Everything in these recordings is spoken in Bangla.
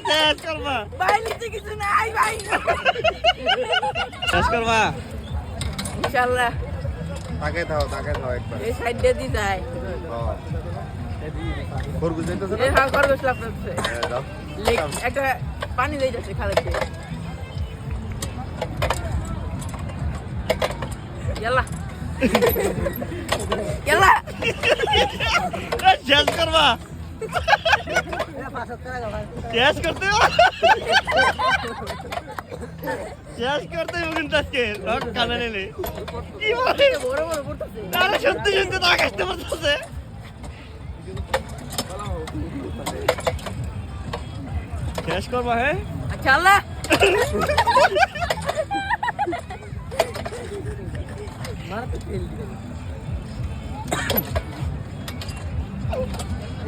শেষ করবা ভাই নিচে কিছু নাই ভাই শেষ করবা ইনশাআল্লাহ তাকে দাও একবার এই সাইড দিয়ে দি যায় খরগোশ যাইতেছে এই হাল খরগোশ লাগতেছে হ্যাঁ দাও লেক একটা পানি দিয়ে যাচ্ছে খালাতে ইয়াল্লা ইয়াল্লা শেষ করবা শেষ করতে শেষ করতে কিন্তু আজকে কানে নিলে কি বলে বড় বড় পড়তেছে আরে সত্যি সত্যি তো আকাশতে পড়তেছে শেষ করবা হ্যাঁ আচ্ছা আল্লাহ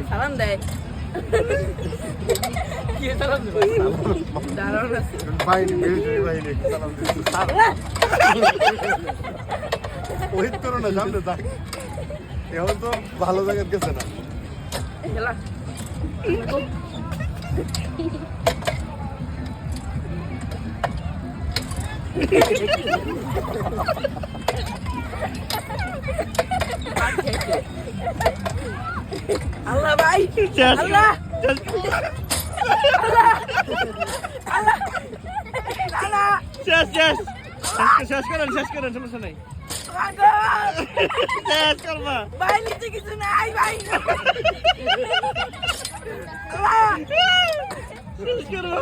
সালাম দেয় কি সালাম দেবে দাঁড়াও না বাইরে বাইরে সালাম দিতে স্যার ওই করো না সামনে থাক এখন তো ভালো জায়গায় গেছে না খেলা আল্লাহ ভাই আল্লাহ আল্লাহ আল্লাহ শেষ শেষ করেন সমস্যা নাই শেষ করবা ভাই নিচে কিছু নাই ভাই আল্লাহ শেষ করবা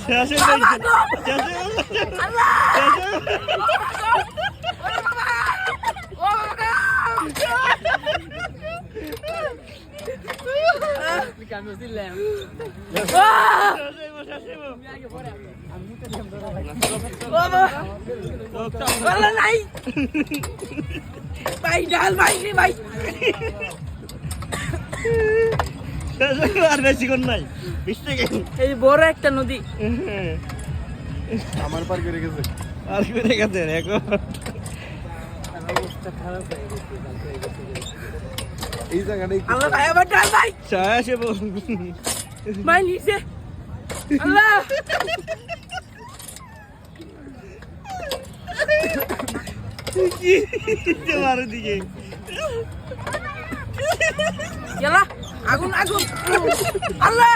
শেষ আল্লাহ নাই ভাই ডাল ভাই রে ভাই আর বেশি কোন নাই 20 টাকা এই বড় একটা নদী আমার পার করে গেছে আর করে গেছে এখন অবস্থা খারাপ হয়ে গেছে এই জায়গাটাই আল্লাহ ভাই আবার ডাল ভাই শেষ ভাই নিচে আল্লাহ কি তোমার দিকে গেলা আগুন আগুন আল্লাহ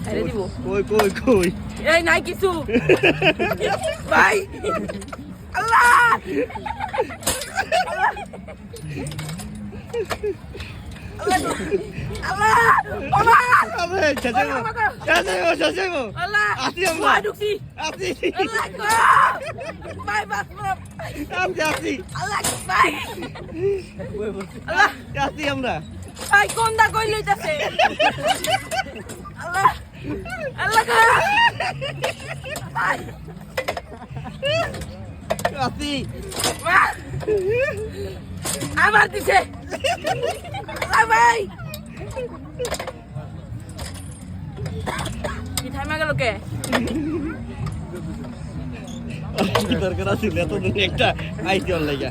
আরে দিব কই এই নাই কিছু ভাই আল্লাহ আল্লাহ বাবা আরে শেষেবো আল্লাহ আসি আমরা ঢুকছি আসি ভাই বাস আসি আল্লাহ ভাই আল্লাহ আসি আমরা ভাই কোন দা কই লইতাছে আল্লাহ আল্লাহ ভাই আসি আমার দিছে আল্লাহ ভাই কি থামে গেল কে দরকার আছে এতদিন একটা আইটি অন লাগা